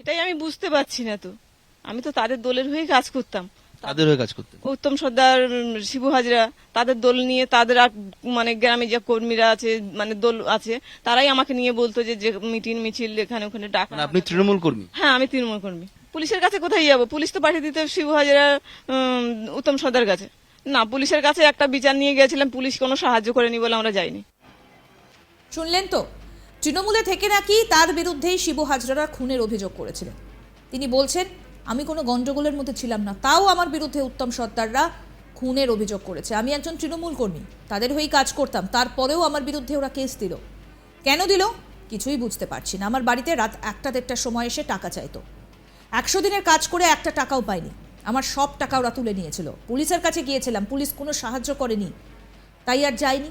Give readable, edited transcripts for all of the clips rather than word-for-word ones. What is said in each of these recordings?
সেটাই আমি বুঝতে পারছি না তো। আমি তো তাদের দলের হয়ে কাজ করতাম। তাদের হয়ে কাজ করতেন। উত্তম সর্দার, শিবু হাজরা, তাদের দল নিয়ে তাদের আর মানে গ্রামে যে কর্মীরা আছে, মানে দল আছে, তারাই আমাকে নিয়ে বলতো যে যে মিটিং মিছিল এখানে ওখানে ডাকা। মানে আপনি তৃণমূল কর্মী? হ্যাঁ, আমি তৃণমূল কর্মী। পুলিশের কাছে কোথায় যাবো? পুলিশ তো পাঠিয়ে দিতে শিবু হাজরা, উত্তম সর্দার কাছে। না, পুলিশের কাছে একটা বিচার নিয়ে গেছিলাম, পুলিশ কোনো সাহায্য করেনি বলে আমরা যাইনি। শুনলেন তো, তৃণমূলে থেকে নাকি তার বিরুদ্ধেই শিবু হাজরারা খুনের অভিযোগ করেছিলেন। তিনি বলছেন, আমি কোনো গন্ডগোলের মধ্যে ছিলাম না, তাও আমার বিরুদ্ধে উত্তম সর্দাররা খুনের অভিযোগ করেছে। আমি একজন তৃণমূল কর্মী, তাদের হয়েই কাজ করতাম, তারপরেও আমার বিরুদ্ধে ওরা কেস দিল। কেন দিল কিছুই বুঝতে পারছি না। আমার বাড়িতে রাত 1টা-1:30টার সময় এসে টাকা চাইতো। 100 দিনের কাজ করে একটা টাকাও পাইনি। আমার সব টাকা ওরা তুলে নিয়েছিল। পুলিশের কাছে গিয়েছিলাম, পুলিশ কোনো সাহায্য করেনি, তাই আর যাইনি।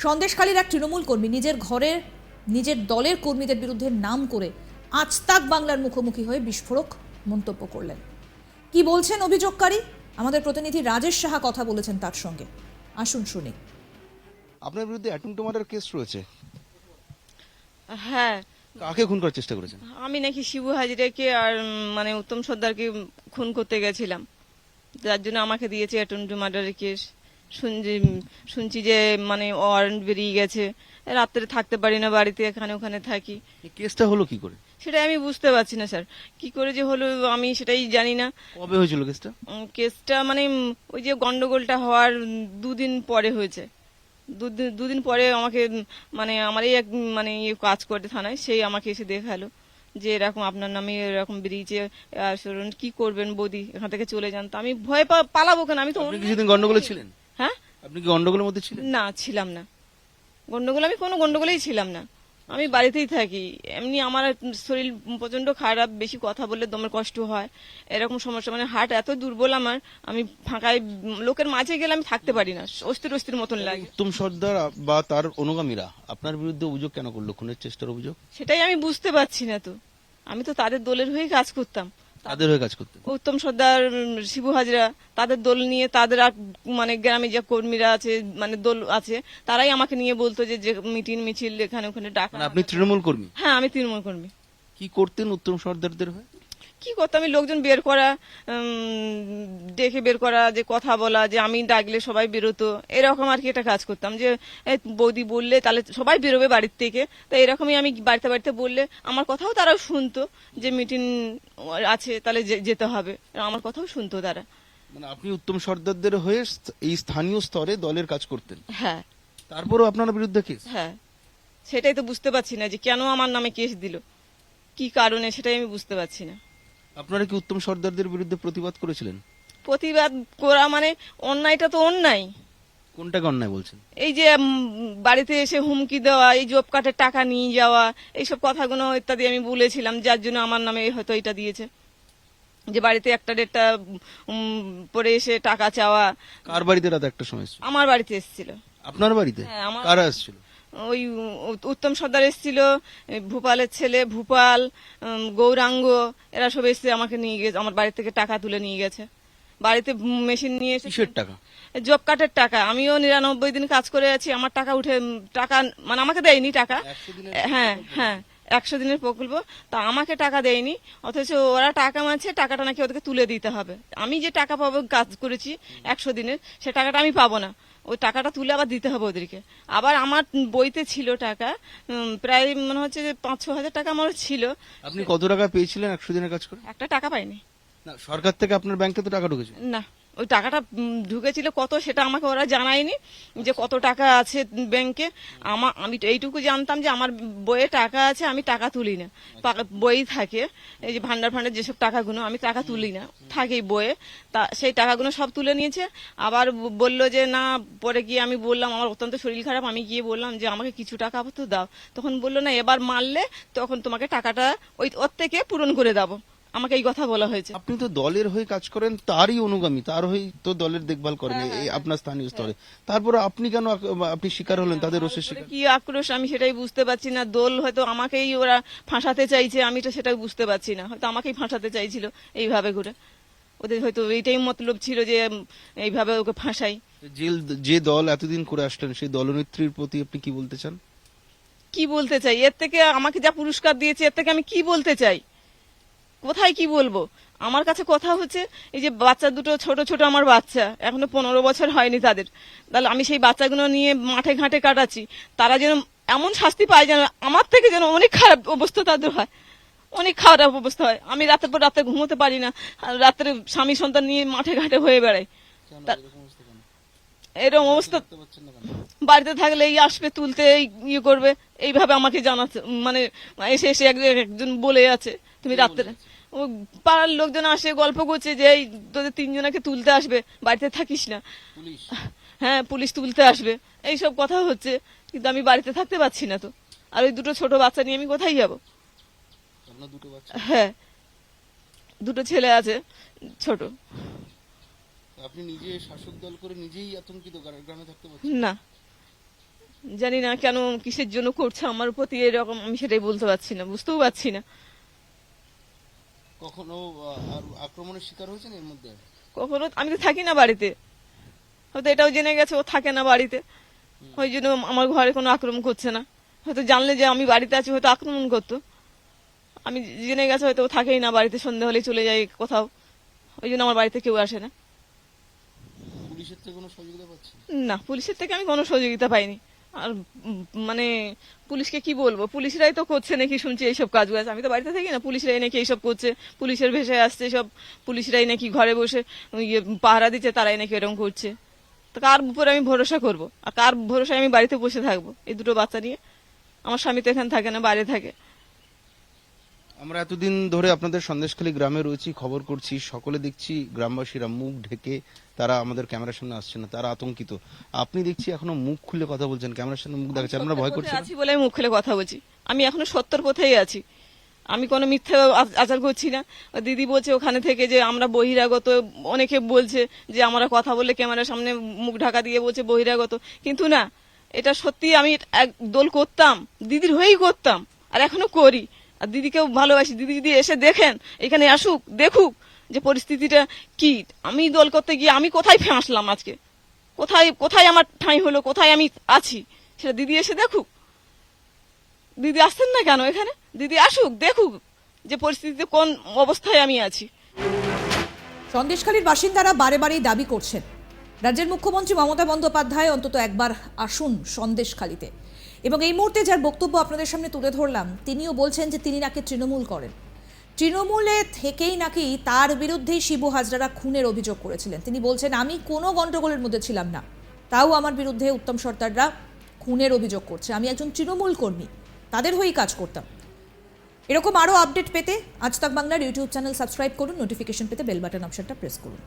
সন্দেশখালীর এক তৃণমূল কর্মী নিজের ঘরের নিজের দলের কর্মীদের বিরুদ্ধে নাম করে আজ তাক বাংলার মুখোমুখি হয়ে বিস্ফোরক মন্তব্য করলেন। কি বলছেন অভিযোগকারী? আমাদের প্রতিনিধি রাজেশ সাহা কথা বলেছেন তার সঙ্গে, আসুন শুনি। আপনার বিরুদ্ধে অ্যাটেম্প টু মার্ডার কেস রয়েছে। হ্যাঁ, কাকে খুন করার চেষ্টা করেছেন? আমি নাকি শিবু হাজরাকে আর মানে উত্তম সর্দারকে খুন করতে গেছিলাম, যার জন্য আমাকে দিয়েছে অ্যাটেম্প টু মার্ডারের কেস। শুনছি যে মানে ওয়ারেন্ট বেরিয়ে গেছে, রাত্রে থাকতে পারি না বাড়িতে, এখানে ওখানে থাকি। এই কেসটা হলো কি করে? সেটাই আমি বুঝতে পারছি না স্যার, কি করে যে হলো আমি সেটাই জানি না। কবে হয়েছিল কেসটা? কেসটা মানে ওই যে গন্ডগোলটা হওয়ার 2 দিন পরে হয়েছে। দুদিন পরে আমাকে মানে আমার এই এক মানে ইয়ে কাজ করতে থানায়, সেই আমাকে এসে দেখালো যে এরকম আপনার নামে এরকম বেরিয়েছে, আর শুনুন কি করবেন বৌদি, এখান থেকে চলে যান। তো আমি ভয় পালাবো কেন? আমি তো আপনি কি সেদিন গন্ডগোলে ছিলেন? হ্যাঁ, আপনি কি গন্ডগোলের মধ্যে ছিলেন? না ছিলাম না গন্ডগোল, আমি কোনো গন্ডগোলেই ছিলাম না। আমি বাড়িতেই থাকি। এমনি আমার শরীর প্রচন্ড খারাপ, বেশি কথা বললে দমের কষ্ট হয়, এরকম সমস্যা। মানে হার্ট এত দুর্বল আমার, আমি ফাঁকায় লোকের মাঝে গেলে আমি থাকতে পারি না, অস্থির অস্থির মতন লাগে। উত্তম সর্দার বা তার অনুগামীরা আপনার বিরুদ্ধে অভিযোগ কেন করলো, খুনের চেষ্টার অভিযোগ? সেটাই আমি বুঝতে পারছি না তো। আমি তো তাদের দলের হয়ে কাজ করতাম। তাদের হয়ে কাজ করতেন? উত্তম সর্দার, শিবু হাজরা, তাদের দল নিয়ে তাদের আর মানে গ্রামে যে কর্মীরা আছে, মানে দল আছে, তারাই আমাকে নিয়ে বলতো যে যে মিটিং মিছিল এখানে ওখানে ডাকা। মানে আপনি তৃণমূল কর্মী? হ্যাঁ, আমি তৃণমূল কর্মী। কি করতেন উত্তম সর্দারদের হয়ে? কি করতাম? আমি লোকজন বের করা, ডেকে বের করা, যে কথা বলা, যে আমি ডাকলে সবাই বেরোতো, এরকম আর কি একটা কাজ করতাম। যে এই বৌদি বললে তাহলে সবাই বেরোবে বাড়ির থেকে, তো এরকমই আমি বাড়িতে বাড়িতে বললে আমার কথাও তারাও শুনতো, যে মিটিং আছে তাহলে যেতে হবে, আমার কথাও শুনতো তারা। মানে আপনি উত্তম সর্দারদের হয়ে এই স্থানীয় স্তরে দলের কাজ করতেন? হ্যাঁ তারপরও আপনার বিরুদ্ধে কেস? হ্যাঁ, সেটাই তো বুঝতে পারছি না যে কেন আমার নামে কেস দিল, কি কারণে, সেটাই আমি বুঝতে পারছি না। আপনারা কি উত্তম সর্দারদের বিরুদ্ধে প্রতিবাদ করেছিলেন? প্রতিবাদ করা মানে অন্যায়টা তো অন্যায়। কোনটাকে অন্যায় বলছেন? এই যে বাড়িতে এসে হুমকি দেওয়া, এই জব কার্ডের টাকা নিয়ে যাওয়া, এইসব কথাগুলো ইত্যাদি আমি বলেছিলাম, যার জন্য আমার নামে হয়তো এটা দিয়েছে, যে বাড়িতে একটা ডেটটা পরে এসে টাকা চাওয়া। কার বাড়িতে রাত একটা সময় এসেছিল? আমার বাড়িতে এসেছিল। আপনার বাড়িতে? হ্যাঁ, আমার। কারা এসেছিল? ওই উত্তম সর্দার এসেছিল, ভূপালের ছেলে ভূপাল, গৌরাঙ্গ, এরা সব এসে আমাকে নিয়ে গেছে, আমার বাড়ি থেকে টাকা তুলে নিয়ে গেছে। বাড়িতে মেশিন নিয়ে এসে। কিসের টাকা? জব কার্ডের টাকা। আমিও 99 দিন কাজ করে আছি, আমার টাকা উঠে টাকা মানে আমাকে দেয়নি টাকা। হ্যাঁ হ্যাঁ, 100 দিনের প্রকল্প, তা আমাকে টাকা দেয়নি, অথচ ওরা টাকা মানছে, টাকাটা নাকি ওদেরকে তুলে দিতে হবে। আমি যে টাকা পাবো কাজ করেছি 100 দিনের, সে টাকাটা আমি পাবো না, ওই টাকাটা তুলে আবার দিতে হবে ওদেরকে। আবার আমার বইতে ছিল টাকা, প্রায় মনে হচ্ছে যে 5-6 হাজার টাকা আমার ছিল। আপনি কত টাকা পেয়েছিলেন 100 দিনের কাজ করে? একটা টাকা পাইনি। না, সরকার থেকে আপনার ব্যাংকে তো টাকা ঢুকেছে? না, ওই টাকাটা ঢুকেছিল কত সেটা আমাকে ওরা জানায়নি, যে কত টাকা আছে ব্যাংকে। আমি তো এইটুকু জানতাম যে আমার বইয়ে টাকা আছে, আমি টাকা তুলি না, বই থাকে, এই যে ভান্ডার ফান্ডার যেসব টাকাগুলো, আমি টাকা তুলি না, থাকে বইয়ে। তা সেই টাকাগুলো সব তুলে নিয়েছে। আবার বললো যে না, পরে গিয়ে আমি বললাম আমার অত্যন্ত শরীর খারাপ, আমি গিয়ে বললাম যে আমাকে কিছু টাকা তো দাও। তখন বললো না, এবার মারলে তখন তোমাকে টাকাটা ওর থেকে পূরণ করে দেবো, আমাকে এই কথা বলা হয়েছে। আপনি তো দলের হয়ে কাজ করেন, তারই অনুগামী, তার হয়ে তো দলের দেখভাল করেন এই আপনার স্থানীয় স্তরে, তারপরে আপনি কেন আপনি শিকার হলেন তাদের রোষের শিকার? কি আক্রোশ আমি সেটাই বুঝতে পারছি না। দল হয়তো আমাকেই ওরা ফাঁসাতে চাইছে, আমি তো সেটাই বুঝতে পারছি না, হয়তো আমাকেই ফাঁসাতে চাইছিল এইভাবে করে। ওদের হয়তো এইটাই মতলব ছিল যে এইভাবে ওকে ফাঁসাই। যে দল এতদিন করে আসলেন, সেই দলনেত্রীর প্রতি আপনি কি বলতে চান? কি বলতে চাই? এর থেকে আমাকে যা পুরস্কার দিয়েছে, এর থেকে আমি কি বলতে চাই? কোথায় কি বলবো, আমার কাছে কথা হচ্ছে এই যে বাচ্চা দুটো ছোট ছোট আমার বাচ্চা এখনো 15 বছর হয়নি তাদের, তাহলে আমি সেই বাচ্চাগুলো নিয়ে মাঠে ঘাটে কাটাচ্ছি, তারা যেন এমন শাস্তি পায় যেন আমার থেকে যেন অনেক খারাপ অবস্থা তাদের হয়, অনেক খারাপ অবস্থা হয়। আমি রাতের পর রাতে ঘুমোতে পারি না, আর রাত্রে স্বামী সন্তান নিয়ে মাঠে ঘাটে হয়ে বেড়াই। এরকম অবস্থা বাড়িতে থাকলে এই আসবে তুলতে, এই ইয়ে করবে, এইভাবে আমাকে জানাচ্ছে, মানে এসে এসে একজন বলে আছে তুমি রাত্রে, ও পাড়ার লোকজন আসে গল্প করছে যে এই তোদের 3 জনকে তুলতে আসবে, বাড়িতে থাকিস না। হ্যাঁ, পুলিশ তুলতে আসবে, এইসব কথা হচ্ছে, কিন্তু আমি বাড়িতে থাকতে পারছি না তো। আর ওই দুটো ছোট বাচ্চা নিয়ে আমি কোথায় যাবো? হ্যাঁ, দুটো ছেলে আছে ছোট। আপনি নিজে শাসক দল করে নিজেই আতঙ্কিত, গ্রামে থাকতে পারছেন না, জানি না কেন কিসের জন্য করছে আমার প্রতি এরকম, আমি সেটাই বলতে পারছি না, বুঝতেও পারছি না। কখনো আর আক্রমণের শিকার হয়েছেন এর মধ্যে? কখনো আমি তো থাকি না বাড়িতে, হয়তো এটাও জেনে গেছে ও থাকে না বাড়িতে, ওই জন্য আমার ঘরে কোনো আক্রমণ করছে না। হয়তো জানলে যে আমি বাড়িতে আছি হয়তো আক্রমণ করতো, আমি জেনে গেছে হয়তো ও থাকেই না বাড়িতে, সন্ধ্যা হলে চলে যায় কোথাও, ওই জন্য আমার বাড়িতে কেউ আসে না। পুলিশের থেকে কোনো সহযোগিতা পাচ্ছেন? না, পুলিশের থেকে আমি কোনো সহযোগিতা পাইনি। আর মানে পুলিশকে কি বলবো, পুলিশরাই তো করছে নাকি শুনছি এইসব কাজ, আমি তো বাড়িতে থাকি না, পুলিশরাই নাকি এইসব করছে, পুলিশের ভেষায় আসছে সব, পুলিশরাই নাকি ঘরে বসে পাহারা দিচ্ছে, তারাই নাকি এরকম করছে। তো কার উপরে আমি ভরসা করব, আর কার ভরসায় আমি বাড়িতে বসে থাকবো এই দুটো বাচ্চা নিয়ে? আমার স্বামী তো এখানে থাকে না, বাইরে থাকে। আমরা এতদিন ধরে আপনাদের সন্দেশখালী গ্রামে রয়েছি, খবর করছি, সকলে দেখছি গ্রামবাসীরা মুখ ঢেকে তারা আমাদের ক্যামেরার সামনে আসছে না, তারা আতঙ্কিত। আপনি দেখছি এখনো মুখ খুলে কথা বলছেন, ক্যামেরার সামনে মুখ দেখাচ্ছেন, আপনারা ভয় করছেন? আছি বলে আমি মুখ খুলে কথা বলছি, আমি এখনো সত্যর পথেই আছি, আমি কোনো মিথ্যে আচার করছি না। দিদি বলছে ওখানে থেকে যে আমরা বহিরাগত, অনেকে বলছে যে আমরা কথা বললে ক্যামেরার সামনে মুখ ঢাকা দিয়ে বলছে বহিরাগত, কিন্তু না, এটা সত্যি আমি এক দোল করতাম, দিদির হয়েই করতাম, আর এখনো করি, আর দিদিকেও ভালোবাসি। দিদি যদি এসে দেখেন, এখানে আসুক, দেখুক যে পরিস্থিতিটা কি। আমি দোল করতে গিয়ে আমি কোথায় ফাঁসলাম আজকে, কোথায় কোথায় আমার ঠাঁই হলো, কোথায় আমি আছি, সেটা দিদি এসে দেখুক। দিদি আসছেন না কেন এখানে? দিদি আসুক, দেখুক যে পরিস্থিতিতে কোন অবস্থায় আমি আছি। সন্দেশখালীর বাসিন্দারা বারে বারেই দাবি করছেন রাজ্যের মুখ্যমন্ত্রী মমতা বন্দ্যোপাধ্যায় অন্তত একবার আসুন সন্দেশখালীতে। এবং এই মুহূর্তে যার বক্তব্য আপনাদের সামনে তুলে ধরলাম, তিনিও বলছেন যে তিনি নাকি তৃণমূল করেন, তৃণমূলে থেকেই নাকি তার বিরুদ্ধেই শিবু হাজরারা খুনের অভিযোগ করেছিলেন। তিনি বলছেন আমি কোনো গন্ডগোলের মধ্যে ছিলাম না, তাও আমার বিরুদ্ধে উত্তম সর্দাররা খুনের অভিযোগ করছে, আমি একজন তৃণমূল কর্মী, তাদের হয়েই কাজ করতাম। এরকম আরও আপডেট পেতে আজ তাক বাংলার ইউটিউব চ্যানেল সাবস্ক্রাইব করুন, নোটিফিকেশন পেতে বেল বাটন অপশনটা প্রেস করুন।